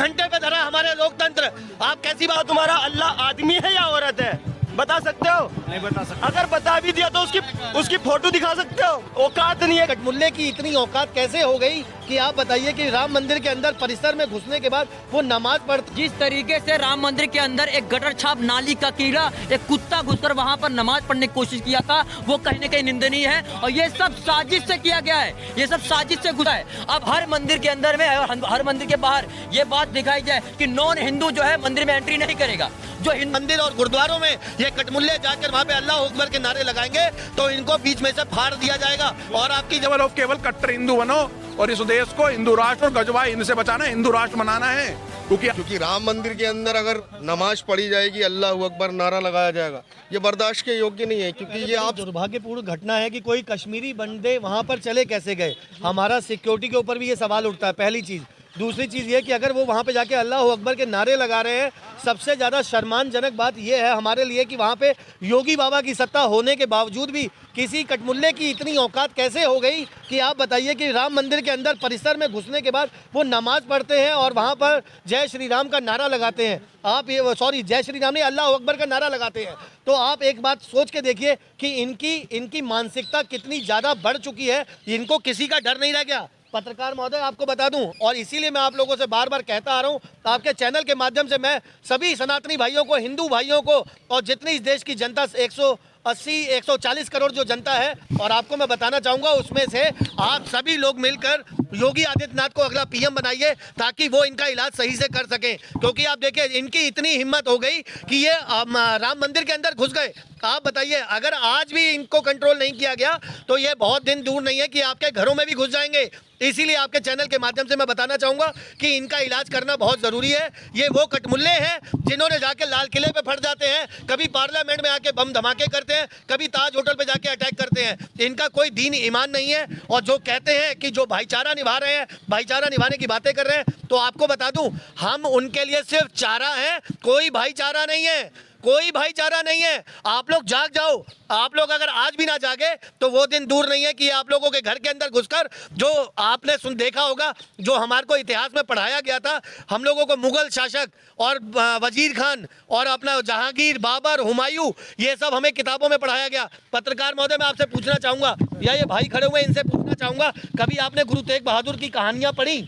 घंटे पे धरा हमारे लोकतंत्र। आप कैसी बात, तुम्हारा अल्लाह आदमी है या औरत है, बता सकते हो? नहीं बता सकते। अगर बता भी दिया तो उसकी फोटो दिखा सकते हो? औकात नहीं है। कटमुल्ले की इतनी औकात कैसे हो गई कि आप बताइए कि राम मंदिर के अंदर परिसर में घुसने के बाद वो नमाज पढ़, जिस तरीके से राम मंदिर के अंदर एक गटर छाप नाली का कीड़ा, एक कुत्ता घुसकर वहां पर नमाज पढ़ने की कोशिश किया था, वो कहीं न कहीं निंदनीय है। और ये सब साजिश से किया गया है, ये सब साजिश से घुसा है। अब हर मंदिर के अंदर में और हर मंदिर के बाहर ये बात दिखाई जाए कि नॉन हिंदू जो है मंदिर में एंट्री नहीं करेगा। जो मंदिर और गुरुद्वारों में ये कटमुल्ले जाकर वहाँ पे अल्लाह अकबर के नारे लगाएंगे तो इनको बीच में से फाड़ दिया जाएगा। और आपकी केवल कट्टर हिंदू बनो और इस देश को हिंदू राष्ट्र और गजवा इनसे बचाना, हिंदू राष्ट्र बनाना है। क्योंकि राम मंदिर के अंदर अगर नमाज पढ़ी जाएगी, अल्लाह अकबर नारा लगाया जाएगा, ये बर्दाश्त के योग्य नहीं है। क्योंकि ये आप दुर्भाग्यपूर्ण घटना है कि कोई कश्मीरी बंदे वहाँ पर चले कैसे गए। हमारा सिक्योरिटी के ऊपर भी ये सवाल उठता है, पहली चीज़। दूसरी चीज़ ये कि अगर वो वहाँ पे जाके अल्लाह अकबर के नारे लगा रहे हैं, सबसे ज़्यादा शर्मानजनक बात ये है हमारे लिए कि वहाँ पे योगी बाबा की सत्ता होने के बावजूद भी किसी कटमुल्ले की इतनी औकात कैसे हो गई कि आप बताइए कि राम मंदिर के अंदर परिसर में घुसने के बाद वो नमाज पढ़ते हैं और वहाँ पर जय श्री राम का नारा लगाते हैं। आप ये सॉरी जय श्री राम नहीं, अल्लाह अकबर का नारा लगाते हैं। तो आप एक बात सोच के देखिए कि इनकी मानसिकता कितनी ज़्यादा बढ़ चुकी है। इनको किसी का डर नहीं रह गया। पत्रकार महोदय, आपको बता दूं, और इसीलिए मैं आप लोगों से बार बार कहता आ रहा हूं, आपके चैनल के माध्यम से मैं सभी सनातनी भाइयों को, हिंदू भाइयों को और जितनी इस देश की जनता 140 करोड़ जो जनता है, और आपको मैं बताना चाहूँगा उसमें से आप सभी लोग मिलकर योगी आदित्यनाथ को अगला पीएम बनाइए ताकि वो इनका इलाज सही से कर सकें। क्योंकि आप देखिए इनकी इतनी हिम्मत हो गई कि ये राम मंदिर के अंदर घुस गए। आप बताइए अगर आज भी इनको कंट्रोल नहीं किया गया तो ये बहुत दिन दूर नहीं है कि आपके घरों में भी घुस जाएंगे। इसीलिए आपके चैनल के माध्यम से मैं बताना चाहूँगा कि इनका इलाज करना बहुत ज़रूरी है। ये वो कटमुल्ले हैं जिन्होंने जाके लाल किले पे फट जाते हैं, कभी पार्लियामेंट में आके बम धमाके करते हैं, कभी ताज होटल पे जाके अटैक करते हैं। इनका कोई दीन ईमान नहीं है। और जो कहते हैं कि जो भाईचारा निभा रहे हैं, भाईचारा निभाने की बातें कर रहे हैं, तो आपको बता दूं हम उनके लिए सिर्फ चारा हैं, कोई भाईचारा नहीं है, कोई भाईचारा नहीं है। आप लोग जाग जाओ। आप लोग अगर आज भी ना जागे तो वो दिन दूर नहीं है कि आप लोगों के घर के अंदर घुसकर जो आपने देखा होगा, जो हमारे को इतिहास में पढ़ाया गया था, हम लोगों को मुगल शासक और वजीर खान और अपना जहांगीर, बाबर, हुमायूं, ये सब हमें किताबों में पढ़ाया गया। पत्रकार महोदय, मैं आपसे पूछना चाहूँगा, या ये भाई खड़े हुए इनसे पूछना चाहूँगा, कभी आपने गुरु तेग बहादुर की कहानियाँ पढ़ी?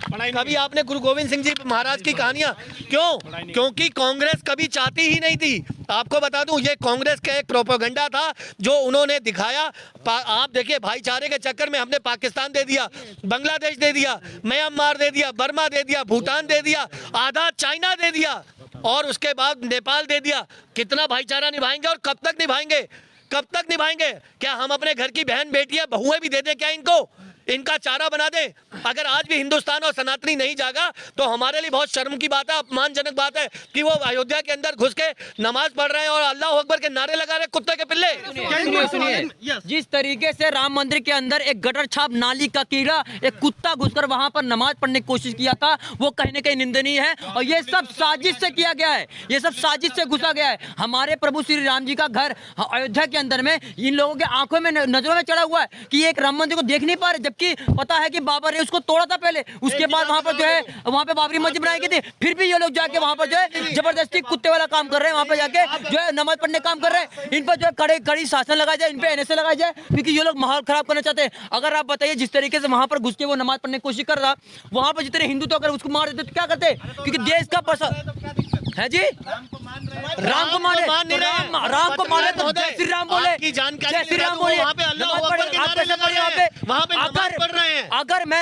कभी आपने गुरु गोविंद सिंह जी महाराज की कहानियां? क्यों? क्योंकि कांग्रेस कभी चाहती ही नहीं थी। आपको बता दूं ये कांग्रेस का एक प्रोपेगेंडा था जो उन्होंने दिखाया। आप देखिए भाईचारे के चक्कर में हमने पाकिस्तान दे दिया, बांग्लादेश दे दिया, म्यांमार दे दिया, बर्मा दे दिया, भूटान दे दिया, आधा चाइना दे दिया और उसके बाद नेपाल दे दिया। कितना भाईचारा निभाएंगे और कब तक निभाएंगे? कब तक निभाएंगे? क्या हम अपने घर की बहन बेटियां बहुएं भी दे दें क्या इनको? इनका चारा बना दे? अगर आज भी हिंदुस्तान और सनातनी नहीं जागा तो हमारे लिए बहुत शर्म की बात है, अपमानजनक बात है कि वो अयोध्या के अंदर घुस के नमाज पढ़ रहे हैं और अल्लाह अकबर के नारे लगा रहे कुत्ते के पिल्ले। सुनिए, जिस तरीके से राम मंदिर के अंदर एक गटर छाप नाली का कीड़ा, एक कुत्ता घुसकर वहां पर नमाज पढ़ने की कोशिश किया था, वो कहीं न कहीं निंदनीय है। और ये सब साजिश से किया गया है, ये सब साजिश से घुसा गया है। हमारे प्रभु श्री राम जी का घर अयोध्या के अंदर में इन लोगों के आंखों में, नजरों में चढ़ा हुआ है कि एक राम मंदिर को देख नहीं पा रहे, जबकि पता है कि बाबर ने उसको तोड़ा था पहले, उसके बाद वहां पर जो है वहां पे बाबरी मस्जिद बनाई गई थी। फिर भी ये लोग जाके वहां पर जो है जबरदस्ती कुत्ते वाला काम कर रहे हैं, वहां पे जाके जो है नमाज पढ़ने काम कर रहे हैं। इन पर जो है कड़ी शासन लगाया जाए, इन पे एनएसए लगाया जाए, क्योंकि ये लोग माहौल खराब करना चाहते हैं। अगर आप बताइए जिस तरीके से वहां पर घुस के वो नमाज पढ़ने की कोशिश कर रहा, वहां पर जितने हिंदू तो अगर उसको मार देते तो क्या करते? क्योंकि देश का है जी, राम को मारे, राम को मारे तो जय श्री राम बोले, जय श्री राम बोले।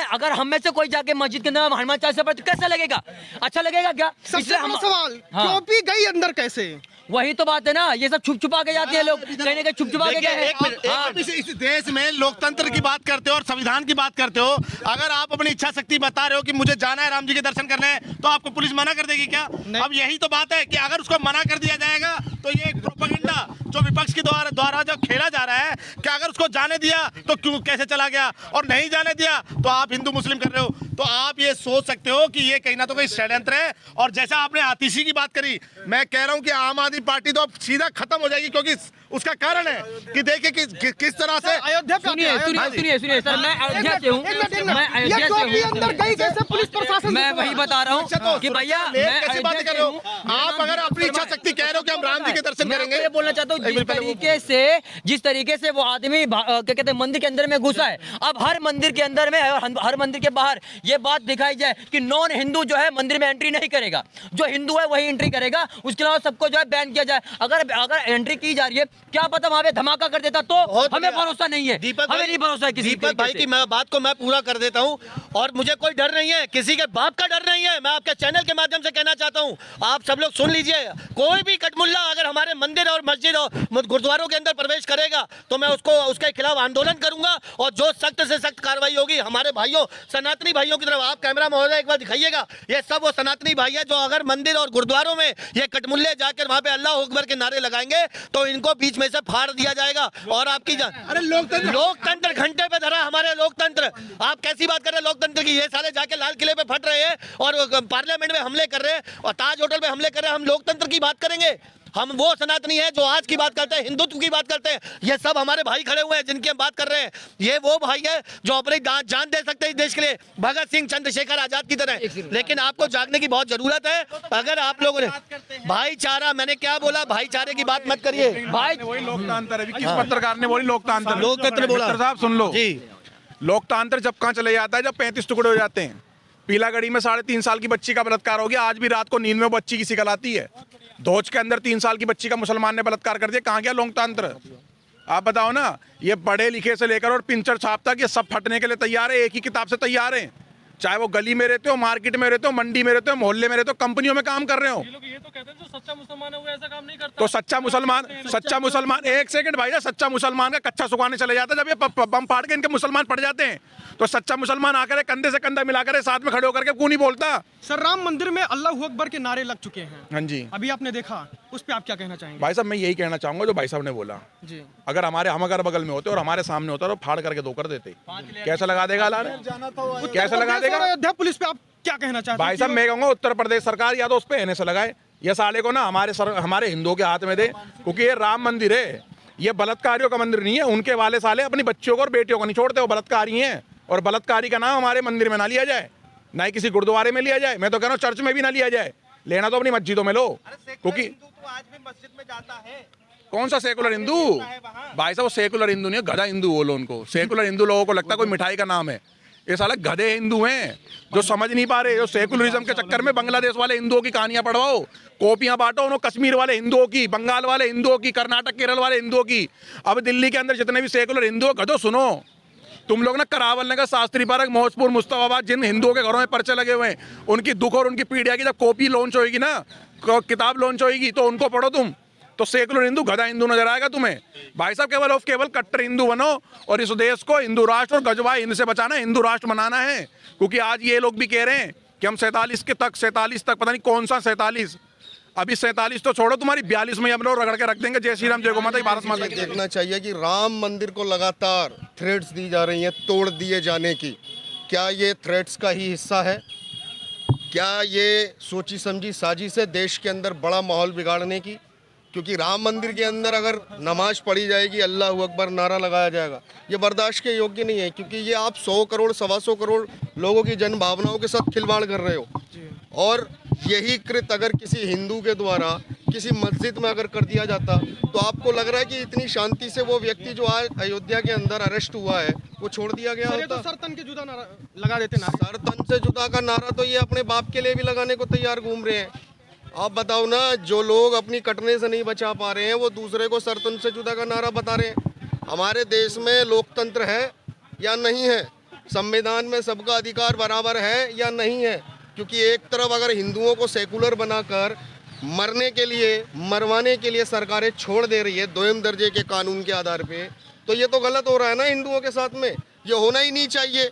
अगर हम में से कोई जाके मस्जिद के अंदर हनुमान चालीसा पढ़े तो कैसा लगेगा? अच्छा लगेगा क्या? सबसे बड़ा सवाल, टोपी गई अंदर कैसे? वही तो बात है ना, ये सब छुप छुपा के जाते हैं लोग, कहीं ना कहीं छुप छुपा के गए। इस देश में लोकतंत्र की बात करते हो और संविधान की बात करते हो, अगर आप अपनी इच्छा शक्ति बता रहे हो कि मुझे जाना है राम जी के दर्शन करने, तो आपको पुलिस मना कर देगी क्या? अब यही तो बात है कि अगर उसको मना कर दिया जाएगा तो ये एक प्रोपेगेंडा जो विपक्ष के द्वारा जो खेला जा रहा है कि अगर उसको जाने दिया तो क्यों कैसे चला गया और नहीं जाने दिया तो आप हिंदू मुस्लिम कर रहे हो। तो आप ये सोच सकते हो कि ये कहीं ना तो कहीं षड्यंत्र है। और जैसा आपने आतिशी की बात करी, मैं कह रहा हूं कि आम आदमी पार्टी तो अब सीधा खत्म हो जाएगी, क्योंकि उसका कारण है कि देखिए किस तरह से अयोध्या पे सुनिए सुनिए सर, मैं अयोध्या से हूँ, मैं अयोध्या टोपी से अंदर गई कैसे पुलिस प्रशासन? मैं वही बता रहा हूँ कि भैया मैं कैसी बातें कर रहे हो आप? अगर अपनी इच्छा शक्ति कह रहे हो कि हम राम जी के दर्शन करेंगे, ये बोलना चाहता हूँ जिस तरीके से वो आदमी क्या कहते हैं मंदिर के अंदर में घुसा है, अब हर मंदिर के अंदर में और हर मंदिर के बाहर ये बात दिखाई जाए कि नॉन हिंदू जो है मंदिर में एंट्री नहीं करेगा, जो हिंदू है वही एंट्री करेगा, उसके अलावा सबको जो है बैन किया जाए। अगर एंट्री की जा रही है, क्या पता वहां पे धमाका कर देता तो हमें भरोसा नहीं है, हमें नहीं भरोसा है किसी दीपक भाई की बात को मैं पूरा कर देता हूं और मुझे कोई डर नहीं है, किसी के बाप का डर नहीं है। मैं आपके चैनल के माध्यम से कहना चाहता हूं, आप सब लोग सुन लीजिए, कोई भी कटमुल्ला अगर हमारे मंदिर और मस्जिद और गुरुद्वारों के अंदर प्रवेश करेगा तो मैं उसके खिलाफ आंदोलन करूंगा और जो सख्त से सख्त कार्रवाई होगी। हमारे भाइयों, सनातनी भाइयों की तरफ आप कैमरा महोदय एक बार दिखाइएगा, ये सब वो सनातनी भाई है जो अगर मंदिर और गुरुद्वारों में ये कटमुल्ले जाकर वहां पे अल्लाह अकबर के नारे लगाएंगे तो इनको बीच में से फाड़ दिया जाएगा। और आपकी अरे लोकतंत्र घंटे पे धरा हमारे लोकतंत्र। आप कैसी बात कर रहे हैं लोकतंत्र की? ये साले जाके लाल किले पे फट रहे हैं और पार्लियामेंट में हमले कर रहे हैं और ताज होटल पे हमले कर रहे हैं। हम लोकतंत्र की बात करेंगे? हम वो सनातनी है जो आज की बात करते हैं, हिंदुत्व की बात करते हैं। ये सब हमारे भाई खड़े हुए हैं जिनकी हम बात कर रहे हैं। ये वो भाई है जो अपनी जान दे सकते हैं इस देश के लिए, भगत सिंह, चंद्रशेखर आजाद की तरह। लेकिन आपको जागने की बहुत जरूरत है। अगर आप लोगों ने भाईचारा, मैंने क्या बोला, भाईचारे की बात मत करिए। वही लोकतंत्र है। किस पत्रकार ने बोली लोकतंत्र बोला? मित्र साहब सुन लो जी, लोकतंत्र जब कहाँ चले जाता है जब 35 टुकड़े हो जाते हैं। पीलागढ़ी में 3.5 साल की बच्ची का बलात्कार हो गया, आज भी रात को नींद में बच्ची की शिकल आती है। धोच के अंदर 3 साल की बच्ची का मुसलमान ने बलात्कार कर दिया, कहाँ गया लोकतंत्र? आप बताओ ना। ये पढ़े लिखे से लेकर और पिंचर छाप तक ये सब फटने के लिए तैयार है, एक ही किताब से तैयार है। चाहे वो गली में रहते हो, मार्केट में रहते हो, मंडी में रहते हो, मोहल्ले में रहते हो, कंपनियों में काम कर रहे हो। ये तो कहते हैं जो सच्चा मुसलमान है वो ऐसा काम नहीं करता। तो सच्चा मुसलमान एक सेकंड भाई, सच्चा मुसलमान का कच्चा सुखाने चले जाता है। जब ये बम फाड़ के इनके मुसलमान पड़ जाते हैं तो सच्चा मुसलमान आकर कंधे से कंधा मिलाकर साथ में खड़े होकर के क्यों नहीं बोलता? सर, राम मंदिर में अल्लाह अकबर के नारे लग चुके हैं। हाँ जी, अभी आपने देखा, उस पे आप क्या कहना चाहेंगे? भाई साहब मैं यही कहना चाहूंगा जो भाई साहब ने बोला। जी, अगर हम अगर बगल में होते और हमारे सामने होता तो फाड़ करके 2 कर देते। कैसा लगा देगा अल्लाह ने? कैसा लगा देगा? अयोध्या पुलिस पे आप क्या कहना चाहते हैं? भाई साहब मैं कहूंगा उत्तर प्रदेश सरकार या तो उस पे एनए से लगाए, ये साले को ना हमारे हिंदुओं के हाथ में दे, क्योंकि ये राम मंदिर है, ये बलात्कारियों का मंदिर नहीं है। उनके वाले साले अपनी बच्चियों को और बेटियों को नहीं छोड़ते, वो बलात्कारी हैं। और बलात्कारी का नाम हमारे मंदिर में ना लिया जाए, ना ही किसी गुरुद्वारे में लिया जाए। मैं तो कह रहा हूँ चर्च में भी ना लिया जाए, लेना तो अपनी मस्जिदों में लो। क्योंकि आज भी मस्जिद में जाता है। कौन सा सेकुलर हिंदू? भाई साहब वो सेकुलर हिंदू नहीं है, गधा हिंदू बोलो उनको। सेकुलर हिंदू लोगों को लगता है कोई मिठाई का नाम है। ये साले गधे हिंदू हैं जो समझ नहीं पा रहे। जो सेकुलरिज्म के चक्कर में बांग्लादेश वाले हिंदुओं की कहानियां पढ़वाओ, कॉपियां बांटो उन्होंने कश्मीर वाले हिंदुओं की, बंगाल वाले हिंदुओं की, कर्नाटक केरल वाले हिंदुओं की। अब दिल्ली के अंदर जितने भी सेकुलर हिंदू गधो सुनो, तुम लोग ना करावल नगर, शास्त्री पार्क, मौजपुर, मुस्तफाबाद जिन हिंदुओं के घरों में पर्चे लगे हुए हैं, उनकी दुख और उनकी पीड़िया की जब कॉपी लॉन्च होगी ना, किताब लॉन्च होगी तो उनको पढ़ो तुम, तो सेकुलर हिंदू गधा हिंदू नजर आएगा तुम्हें। भाई साहब केवल कट्टर हिंदू बनो और इस देश को हिंदू राष्ट्र और गजवा हिंद से बचाना, हिंदू राष्ट्र बनाना है। क्योंकि आज ये लोग भी कह रहे हैं कि हम 47 तक पता नहीं कौन सा 47, अभी 47 तो छोड़ो, तुम्हारी 42 में हम लोग रगड़ के रख देंगे। जय श्री राम, जय गौ माता, भारत माता की। देखना चाहिए कि राम मंदिर को लगातार थ्रेट्स दी जा रही हैं तोड़ दिए जाने की। क्या ये थ्रेट्स का ही हिस्सा है? क्या ये सोची समझी साजिश है देश के अंदर बड़ा माहौल बिगाड़ने की? क्योंकि राम मंदिर के अंदर अगर नमाज पढ़ी जाएगी, अल्लाह अकबर नारा लगाया जाएगा, ये बर्दाश्त के योग्य नहीं है। क्योंकि ये आप 100 करोड़ 125 करोड़ लोगों की जन भावनाओं के साथ खिलवाड़ कर रहे हो। और यही कृत अगर किसी हिंदू के द्वारा किसी मस्जिद में अगर कर दिया जाता तो आपको लग रहा है कि इतनी शांति से वो व्यक्ति जो आज अयोध्या के अंदर अरेस्ट हुआ है वो छोड़ दिया गया सर, ये होता? तो सर तन के जुदा नारा लगा देते ना। सर तन से जुदा का नारा तो ये अपने बाप के लिए भी लगाने को तैयार घूम रहे हैं। आप बताओ ना, जो लोग अपनी कटने से नहीं बचा पा रहे हैं वो दूसरे को सर तन से जुदा का नारा बता रहे हैं। हमारे देश में लोकतंत्र है या नहीं है? संविधान में सबका अधिकार बराबर है या नहीं है? क्योंकि एक तरफ अगर हिंदुओं को सेकुलर बनाकर मरने के लिए, मरवाने के लिए सरकारें छोड़ दे रही है 2म दर्जे के कानून के आधार पे, तो ये तो गलत हो रहा है ना हिंदुओं के साथ में। ये होना ही नहीं चाहिए।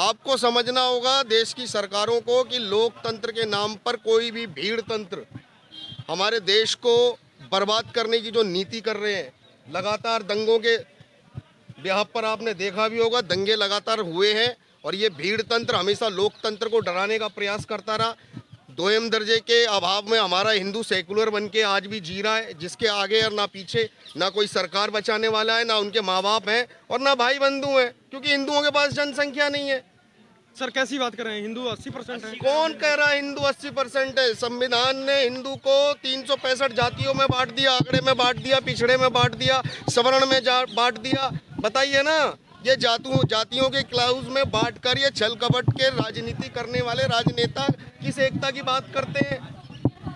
आपको समझना होगा देश की सरकारों को कि लोकतंत्र के नाम पर कोई भी भीड़ तंत्र हमारे देश को बर्बाद करने की जो नीति कर रहे हैं, लगातार दंगों के ब्याह पर आपने देखा भी होगा, दंगे लगातार हुए हैं और ये भीड़ तंत्र हमेशा लोकतंत्र को डराने का प्रयास करता रहा। दोयम दर्जे के अभाव में हमारा हिंदू सेकुलर बन के आज भी जी रहा है, जिसके आगे और ना पीछे ना कोई सरकार बचाने वाला है, ना उनके माँ बाप हैं और ना भाई बंधु हैं, क्योंकि हिंदुओं के पास जनसंख्या नहीं है। सर कैसी बात कर रहे हैं, हिंदू 80% है। कौन कह रहा है हिंदू 80% है? संविधान ने हिंदू को 365 जातियों में बांट दिया, आंकड़े में बांट दिया, पिछड़े में बांट दिया, सवर्ण में बांट दिया। बताइए ना, ये जातियों के क्लाउज में बांटकर ये छल कपट के राजनीति करने वाले राजनेता किस एकता की बात करते हैं?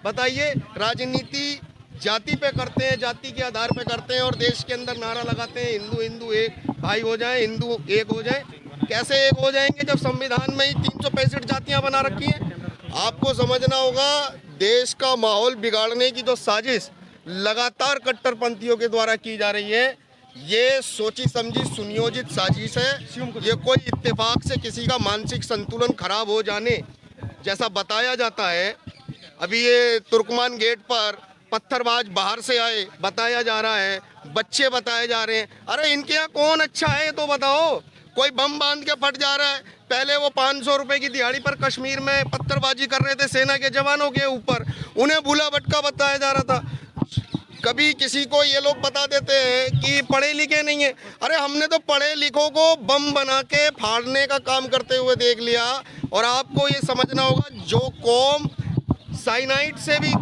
बताइए, राजनीति जाति पे करते हैं, जाति के आधार पे करते हैं और देश के अंदर नारा लगाते हैं हिंदू हिंदू एक भाई हो जाए, हिंदू एक हो जाए। कैसे एक हो जाएंगे जब संविधान में ही 365 जातियां बना रखी हैं? आपको समझना होगा, देश का माहौल बिगाड़ने की जो साजिश लगातार कट्टरपंथियों के द्वारा की जा रही है, ये सोची समझी सुनियोजित साजिश है। ये कोई इत्तेफाक से किसी का मानसिक संतुलन खराब हो जाने जैसा बताया जाता है। अभी ये तुर्कमान गेट पर पत्थरबाज बाहर से आए बताया जा रहा है, बच्चे बताए जा रहे हैं। अरे इनके यहाँ कौन अच्छा है तो बताओ? कोई बम बांध के फट जा रहा है। पहले वो 500 रुपए की दिहाड़ी पर कश्मीर में पत्थरबाजी कर रहे थे सेना के जवानों के ऊपर, उन्हें भूला भटका बताया जा रहा था। कभी किसी को ये लोग बता देते हैं कि पढ़े लिखे नहीं है। अरे हमने तो पढ़े लिखों को बम बना के फाड़ने का काम करते हुए देख लिया। और आपको ये समझना होगा, जो कौम साइनाइड से भी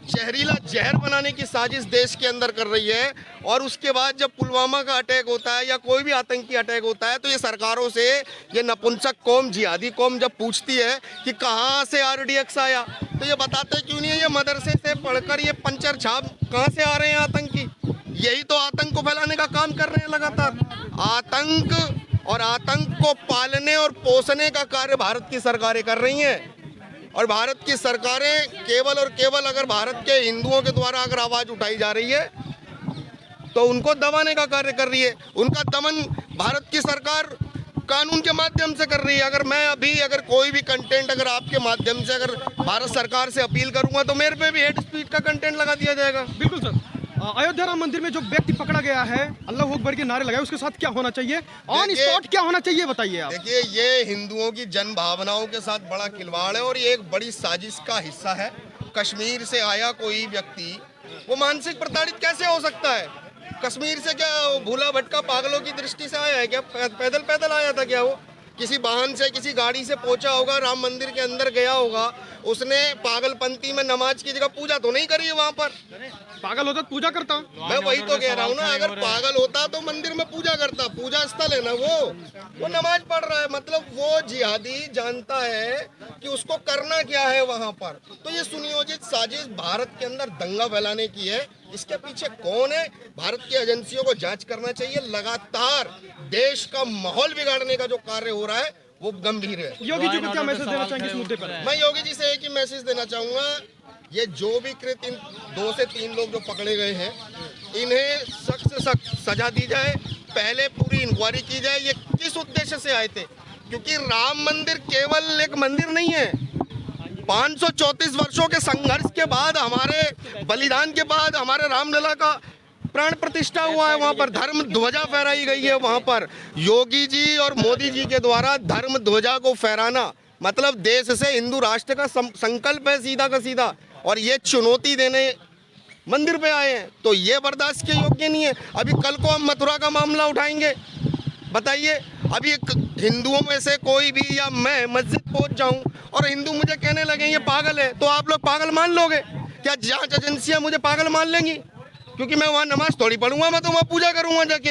जहरीला जहर बनाने की साजिश देश के अंदर कर रही है, और उसके बाद जब पुलवामा का अटैक होता है या कोई भी आतंकी अटैक होता है, तो ये सरकारों से ये नपुंसक कौम, जिहादी कौम जब पूछती है कि कहाँ से RDX आया, तो ये बताते क्यों नहीं है? ये मदरसे से पढ़कर ये पंचर छाप कहाँ से आ रहे हैं आतंकी? यही तो आतंक को फैलाने का काम कर रहे हैं लगातार। आतंक और आतंक को पालने और पोसने का कार्य भारत की सरकारें कर रही हैं। और भारत की सरकारें केवल और केवल अगर भारत के हिंदुओं के द्वारा अगर आवाज़ उठाई जा रही है तो उनको दबाने का कार्य कर रही है। उनका दमन भारत की सरकार कानून के माध्यम से कर रही है। अगर कोई भी कंटेंट अगर आपके माध्यम से अगर भारत सरकार से अपील करूंगा तो मेरे पे भी हेड स्पीच का कंटेंट लगा दिया जाएगा। बिल्कुल सर। अयोध्या राम मंदिर में जो व्यक्ति पकड़ा गया है, अल्लाह अकबर के नारे लगाए, उसके साथ क्या होना चाहिए? ऑन स्पॉट क्या होना चाहिए बताइए आप। देखिए, ये हिंदुओं की जन भावनाओं के साथ बड़ा खिलवाड़ है और ये एक बड़ी साजिश का हिस्सा है। कश्मीर से आया कोई व्यक्ति वो मानसिक प्रताड़ित कैसे हो सकता है? कश्मीर से क्या भूला भटका पागलों की दृष्टि से आया है क्या? पैदल आया था क्या? वो किसी वाहन से किसी गाड़ी से पहुंचा होगा, राम मंदिर के अंदर गया होगा, उसने पागलपंती में नमाज की जगह पूजा तो नहीं करी है वहाँ पर। पागल होता तो पूजा करता। मैं वही तो कह रहा हूँ ना, अगर पागल होता तो मंदिर में पूजा करता। पूजा स्थल है ना वो नमाज पढ़ रहा है, मतलब वो जिहादी जानता है कि उसको करना क्या है वहाँ पर। तो ये सुनियोजित साजिश भारत के अंदर दंगा फैलाने की है। इसके पीछे कौन है? भारत की एजेंसियों को जांच करना चाहिए। लगातार देश का माहौल बिगाड़ने का जो कार्य हो रहा है वो गंभीर है। योगी जी को क्या मैसेज देना चाहेंगे इस मुद्दे पर? मैं योगी जी से एक ही मैसेज देना चाहूँगा, ये जो भी कृत इन 2 से 3 लोग जो पकड़े गए हैं, इन्हें सख्त से सख्त सजा दी जाए। पहले पूरी इंक्वायरी की जाए ये किस उद्देश्य से आए थे, क्योंकि राम मंदिर केवल एक मंदिर नहीं है। 534 वर्षों के संघर्ष के बाद, हमारे बलिदान के बाद हमारे रामलला का प्राण प्रतिष्ठा हुआ है। वहाँ पर धर्म ध्वजा फहराई गई है। वहाँ पर योगी जी और मोदी जी के द्वारा धर्म ध्वजा को फहराना मतलब देश से हिंदू राष्ट्र का संकल्प है सीधा का सीधा, और ये चुनौती देने मंदिर पे आए हैं, तो ये बर्दाश्त के योग्य नहीं है। अभी कल को हम मथुरा का मामला उठाएंगे, बताइए। अभी हिंदुओं में से कोई भी या मैं मस्जिद पहुंच जाऊं और हिंदू मुझे कहने लगे ये पागल है, तो आप लोग पागल मान लोगे क्या? जांच एजेंसियां मुझे पागल मान लेंगी? क्योंकि मैं वहाँ नमाज थोड़ी पढ़ूंगा, मैं तो वहाँ पूजा करूंगा जाके।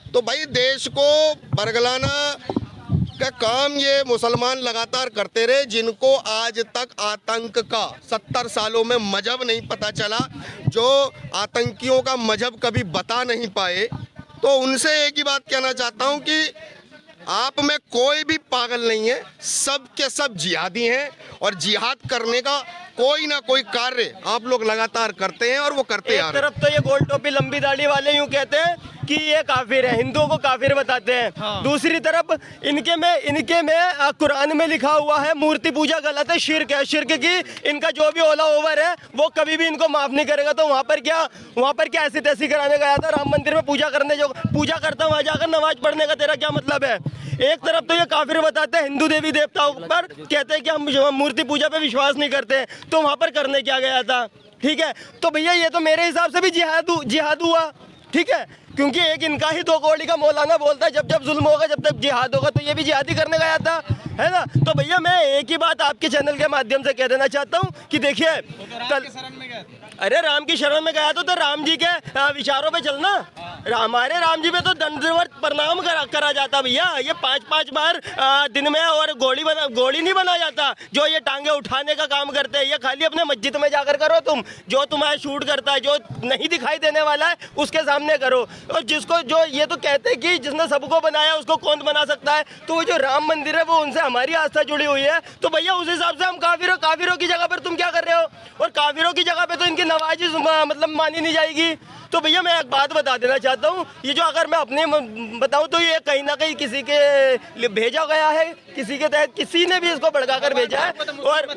तो भाई, देश को बरगलाना का काम ये मुसलमान लगातार करते रहे, जिनको आज तक आतंक का 70 सालों में मजहब नहीं पता चला, जो आतंकियों का मजहब कभी बता नहीं पाए। तो उनसे एक ही बात कहना चाहता हूँ कि आप में कोई भी पागल नहीं है, सब के सब जिहादी हैं और जिहाद करने का कोई ना कोई कार्य आप लोग लगातार करते हैं और वो करते आ एक रहे हैं। तरफ तो ये गोल टोपी लंबी दाढ़ी वाले यूं कहते हैं कि ये काफिर है, हिंदुओं को काफिर बताते हैं। दूसरी तरफ इनके में कुरान में लिखा हुआ है मूर्ति पूजा गलत है, शिर्क है, शिर्क की इनका जो भी ओला ओवर है वो कभी भी इनको माफ नहीं करेगा। तो वहाँ पर क्या ऐसी तैसी कराने गया था राम मंदिर में पूजा करने, जो पूजा करता वहाँ जाकर नमाज पढ़ने का तेरा क्या मतलब है? एक तरफ तो ये काफिर बताते हैं हिंदू देवी देवताओं पर, कहते हैं कि हम मूर्ति पूजा पे विश्वास नहीं करते, तो वहाँ पर करने क्या गया था? ठीक है, तो भैया ये तो मेरे हिसाब से भी जिहाद हुआ, ठीक है, क्योंकि एक इनका ही 2 कौड़ी का मौलाना बोलता है जब जब जुल्म होगा जब तक जिहाद होगा, तो ये भी जिहादी करने गया था, है ना? तो भैया मैं एक ही बात आपके चैनल के माध्यम से कह देना चाहता हूँ कि देखिए, अरे राम की शरण में गया तो राम जी के विचारों पे चलना, हमारे राम जी पे तो दंडवत प्रणाम करा जाता भैया, ये 5-5 बार दिन में, और गोली नहीं बना जाता जो ये टांगे उठाने का काम करते हैं। ये खाली अपने मस्जिद में जाकर करो, तुम जो तुम्हारा शूट करता है, जो नहीं दिखाई देने वाला है उसके सामने करो। और जिसको जो ये तो कहते हैं कि जिसने सबको बनाया उसको कौन बना सकता है, तो वो जो राम मंदिर है वो उनसे हमारी आस्था जुड़ी हुई है। तो भैया उस हिसाब से हम काफिरों की जगह पर तुम क्या कर रहे हो? और काफिरों की जगह पे तो इनकी नवाजी मतलब मानी नहीं जाएगी। तो भैया मैं एक बात बता देना चाहता हूँ, ये जो अगर मैं अपने बताऊँ तो ये कहीं ना कहीं किसी के लिए भेजा गया है, किसी के तहत किसी ने भी इसको भड़काकर भेजा है। और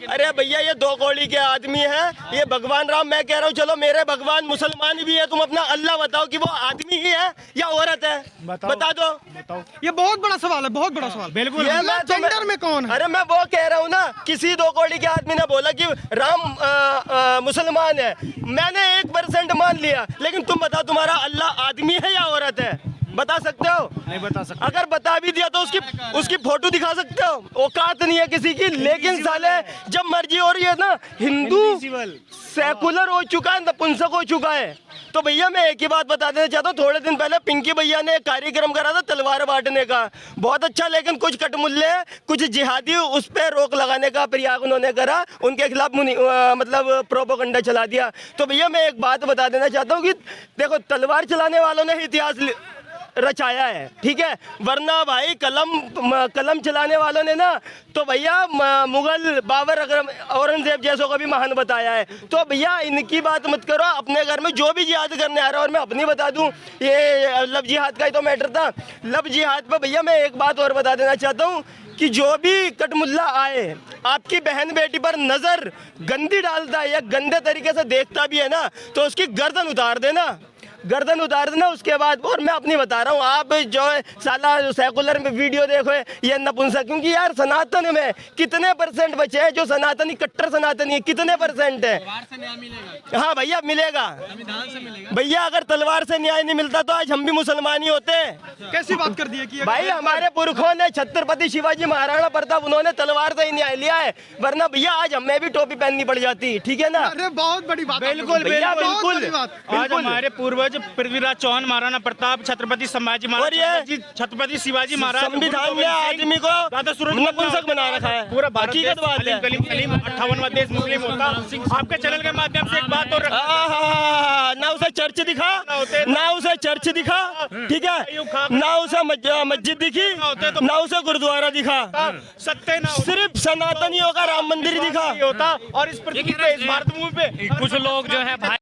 अरे भैया ये 2 कौड़ी के आदमी हैं, ये भगवान राम, मैं कह रहा हूँ चलो मेरे भगवान मुसलमान भी है, तुम अपना अल्लाह बताओ कि वो आदमी ही है या औरत है, बता दो। ये बहुत बड़ा सवाल है, बहुत बड़ा सवाल। बिल्कुल जेंडर में कौन है? अरे मैं वो कह रहा हूँ ना, किसी 2 कौड़ी के आदमी ने बोला कि राम मुसलमान है, मैंने 1% मान लिया, लेकिन तुम बताओ तुम्हारा अल्लाह आदमी है या औरत है? बता सकते हो? नहीं बता सकते। अगर बता भी दिया तो उसकी फोटो दिखा सकते हो? औकात नहीं है किसी की। लेकिन साले जब मर्जी हो रही है ना, हिंदू सेकुलर हो चुका है, नपुंसक हो चुका है। तो भैया मैं एक ही बात बता देना चाहता हूँ, थोड़े दिन पहले पिंकी भैया ने एक कार्यक्रम करा था तलवार बांटने का, बहुत अच्छा, लेकिन कुछ कटमुल्ले कुछ जिहादी उस पर रोक लगाने का प्रयास उन्होंने करा, उनके खिलाफ मतलब प्रोपोगंडा चला दिया। तो भैया मैं एक बात बता देना चाहता हूँ कि देखो तलवार चलाने वालों ने इतिहास रचाया है, ठीक है, वरना भाई कलम चलाने वालों ने ना तो भैया मुगल बाबर औरंगजेब जैसों को भी महान बताया है। तो भैया इनकी बात मत करो, अपने घर में जो भी जिहाद करने आ रहा है। और मैं अपनी बता दूं, ये लव जिहाद का ही तो मैटर था। लव जिहाद पर भैया मैं एक बात और बता देना चाहता हूँ कि जो भी कटमुल्ला आए आपकी बहन बेटी पर नजर गंदी डालता है या गंदे तरीके से देखता भी है ना, तो उसकी गर्दन उतार देना, गर्दन उतार देना उसके बाद। और मैं अपनी बता रहा हूँ, आप जो है साला सेकुलर में वीडियो देखो ये नपुंसक, क्योंकि यार सनातन में कितने % बचे हैं जो सनातनी, कट्टर सनातनी है, कितने % है? हाँ भैया मिलेगा भैया, अगर तलवार से न्याय नहीं मिलता तो आज हम भी मुसलमान ही होते हैं। कैसी बात कर दी है कि भाई हमारे पुरखों ने, छत्रपति शिवाजी महाराणा प्रताप, उन्होंने तलवार से ही न्याय लिया है, वरना भैया आज हमें भी टोपी पहननी पड़ जाती, ठीक है ना? अरे बहुत बड़ी बात। बिल्कुल भैया, बिल्कुल। आज हमारे पूर्वज पृथ्वीराज चौहान, महाराणा प्रताप, छत्रपति संभाजी महाराज, छत्रपति शिवाजी महाराज, संविधान ने आदमी को नपुंसक बना रखा है, पूरा हकीकत बात है। 58वां देश मुस्लिम होता। आपके चैनल के माध्यम से एक बात और ना उसे चर्च दिखा, ना उसे चर्च दिखा, ठीक है, ना उसे मस्जिद दिखी, ना उसे गुरुद्वारा दिखा, सत्य ना सिर्फ सनातनियों का राम मंदिर दिखा होता। और इस पृथ्वी पे, इस भारत भूमि पे कुछ लोग जो है